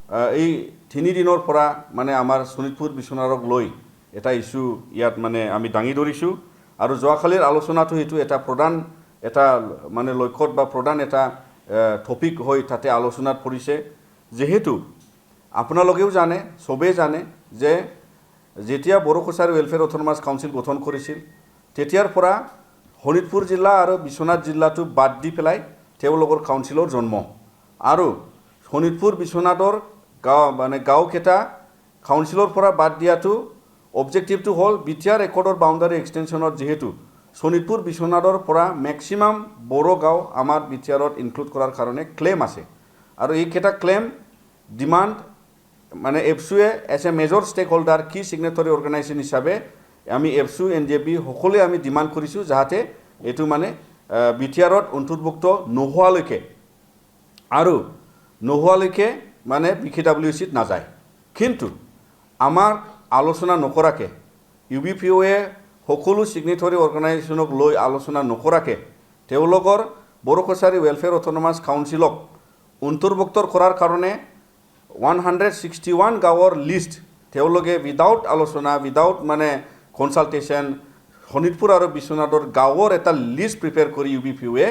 এই 3 দিনৰ পৰা মানে আমাৰ শোণিতপুৰ বিশ্বনাথক লৈ এটা ইস্যু ইয়াত মানে আমি দাঙি ধৰিছোঁ আৰু যোৱাকালিৰ আলোচনাটো এইটো এটা প্ৰধান এটা মানে লক্ষ্যত বা প্ৰধান এটা টপিক হৈ তাতে আলোচনাত পৰিছে যেহেতু আপোনালোকেও জানে সবেই জানে যে যেতিয়া Bodo Kachari welfare autonomous council গঠন কৰিছিল তেতিয়াৰ পৰা শোণিতপুৰ জিলা আৰু বিশ্বনাথ জিলাটো বাদ দি পেলাই তেওঁলোকৰ কাউন্সিলৰ জন্ম আৰু শোণিতপুৰ বিশ্বনাথৰ গাঁওকেইটা কাউন্সিলৰ পৰা বাদ দিয়াটো অবজেক্টিভটো হ'ল বিটিআৰ ৰেকৰ্ডৰ বাউণ্ডাৰী এক্সটেনশ্যনত যেহেতু শোণিতপুৰ বিশ্বনাথৰ পৰা মেক্সিমাম বড়ো গাঁও আমাৰ বিটিআৰত ইনক্লুড কৰাৰ কাৰণে ক্লেম আছে আৰু এইকেইটা ক্লেম ডিমাণ্ড মানে ABSUৱে as a major stakeholder কি সিগনেটৰী অৰ্গেনাইজেশ্যন হিচাপে আমি ABSU NJB সকলোৱে আমি ডিমাণ্ড কৰিছোঁ যাতে এইটো মানে বিটিআৰত অন্তৰ্ভুক্ত নোহোৱালৈকে মানে BKWCত নাযায় কিন্তু আমাৰ আলোচনা নকৰাকে UBPOৱে সকলো সিগনেটৰী অৰ্গেনাইজেশ্যনক লৈ আলোচনা নকৰাকে তেওঁলোকৰ বড়ো কছাৰী ৱেলফেয়াৰ অট'নমাছ কাউন্সিলক অন্তৰ্ভুক্ত কৰাৰ কাৰণে 161 গাঁৱৰ লিষ্ট তেওঁলোকে উইদাউট আলোচনা উইদাউট মানে কনসালটেশ্যন শোণিতপুৰ আৰু বিশ্বনাথৰ গাঁৱৰ এটা লিষ্ট প্ৰিপেয়াৰ কৰি UBPOৱে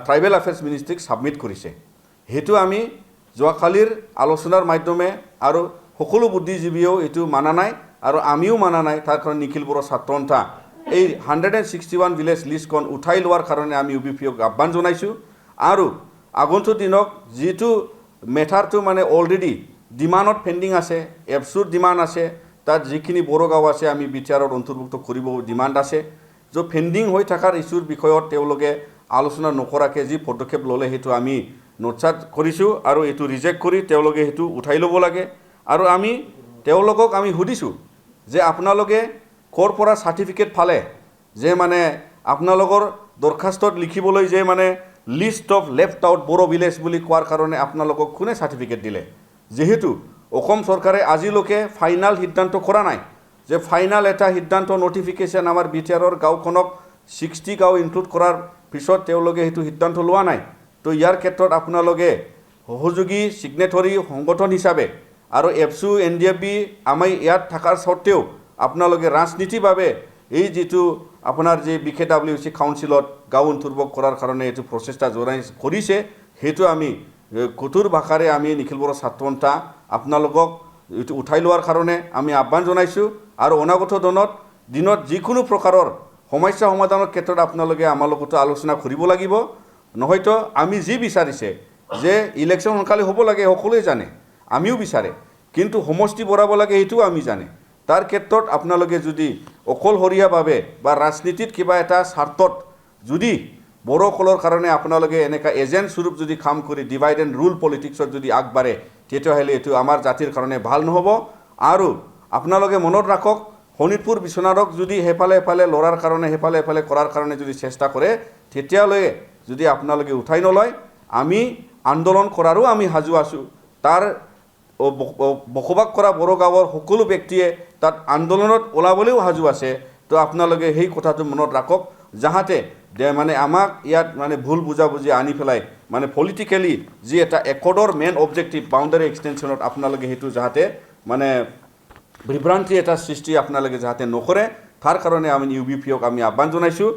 ট্ৰাইবেল এফেয়াৰ্ছ মিনিষ্ট্ৰীক সাবমিট কৰিছে হেতু আমি যোৱাকালিৰ আলোচনাৰ মাধ্যমে আৰু সকলো বুদ্ধিজীৱীও এটো মানা নাই আৰু আমিও মানা নাই তাৰ কাৰণ নিখিল বড়ো ছাত্ৰ সন্থা এই 161 ভিলেজ লিষ্টখন উঠাই লোৱাৰ কাৰণে আমি UBPOক আহ্বান জনাইছোঁ আৰু আগন্তুক দিনক যেটো মেটাৰটো মানে অলৰেডি ডিমাণ্ডত পেণ্ডিং আছে ABSUৰ ডিমাণ্ড আছে তাত যিখিনি বড়ো গাঁও আছে আমি বিটিআৰত অন্তৰ্ভুক্ত কৰিব ডিমাণ্ড আছে যে পেণ্ডিং হৈ থকাৰ ইস্যুৰ বিষয়ত তেওঁলোকে আলোচনা নকৰাকে যি পদক্ষেপ ল'লে হেতু আমি নোটছাত কৰিছোঁ আৰু এটো ৰিজেক্ট কৰি তেওঁলোকে হেতু উঠাই ল'ব লাগে আৰু আমি তেওঁলোকক আমি সুধিছোঁ যে আপোনালোকে ক'ৰ পৰা সাৰ্টিফিকেট পালে যে মানে আপোনালোকৰ দৰখাস্তত লিখিবলৈ যে মানে list of left out Bodo village বুলি কোৱাৰ কাৰণে আপোনালোকক কোনে সাৰ্টিফিকেট দিলে যেহেতু অসম চৰকাৰে আজিলৈকে ফাইনাল সিদ্ধান্ত কৰা নাই যে ফাইনাল এটা সিদ্ধান্ত নটিফিকেশ্যন আমাৰ বিটিআৰৰ গাঁওখনক 60 গাঁও ইনক্লুড কৰাৰ পিছত তেওঁলোকে হেতু সিদ্ধান্ত লোৱা নাই তো ইয়াৰ ক্ষেত্ৰত আপোনালোকে সহযোগী সিগনেটৰী সংগঠন হিচাপে আৰু ABSU NJB আমি ইয়াত থাকাৰ সত্ত্বেও আপোনালোকে ৰাজনীতিভাৱে এই যেটো আপোনাৰ যে BKWC কাউন্সিলত গাঁও অন্তৰ্ভুক্ত কৰাৰ কাৰণে এটো প্ৰচেষ্টা জোৰাই কৰিছে হেতু আমি কঠোৰ ভাষাৰে আমি নিখিল বড়ো ছাত্ৰ সন্থা আপোনালোকক উঠাই লোৱাৰ কাৰণে আমি আহ্বান জনাইছোঁ আৰু অনাগত দিনত যিকোনো প্ৰকাৰৰ সমস্যা সমাধানৰ ক্ষেত্ৰত আপোনালোকে আমাৰ লগত আলোচনা কৰিব লাগিব নহয়তো আমি যি বিচাৰিছে যে ইলেকশ্যন সোনকালে হ'ব লাগে সকলোৱে জানে আমিও বিচাৰে কিন্তু সমষ্টি বঢ়াব লাগে এইটো আমি জানে তাৰ ক্ষেত্ৰত আপোনালোকে যদি অকলশৰীয়াভাৱে বা ৰাজনীতিত কিবা এটা স্বাৰ্থত যদি বড়োসকলৰ কাৰণে আপোনালোকে এনেকা এজেন্ট স্বৰূপ যদি কাম কৰি ডিভাইড এণ্ড ৰুল পলিটিক্সত যদি আগবাঢ়ে তেতিয়াহ'লে এইটো আমাৰ জাতিৰ কাৰণে ভাল নহ'ব আৰু আপোনালোকে মনত ৰাখক শোণিতপুৰ বিশ্বনাথক যদি হেফালে লৰাৰ কাৰণে হেফালে কৰাৰ কাৰণে যদি চেষ্টা কৰে তেতিয়ালৈ যদি আপোনালোকে উঠাই নলয় আমি আন্দোলন কৰাৰো আমি সাজু আছোঁ তাৰ বসবাস কৰা বড়ো গাঁৱৰ সকলো ব্যক্তিয়ে তাত আন্দোলনত ওলাবলৈও সাজু আছে তো আপোনালোকে সেই কথাটো মনত ৰাখক যাহাতে মানে আমাক ইয়াত মানে ভুল বুজাবুজি আনি পেলাই মানে পলিটিক্যালি যি এটা একৰ্ডৰ মেইন অবজেক্টিভ বাউণ্ডাৰী এক্সটেনশ্যনত আপোনালোকে হেতু যাহাতে মানে বিভ্ৰান্তি এটা সৃষ্টি আপোনালোকে যাহাতে নকৰে তাৰ কাৰণে আমি UBPOক আমি আহ্বান জনাইছোঁ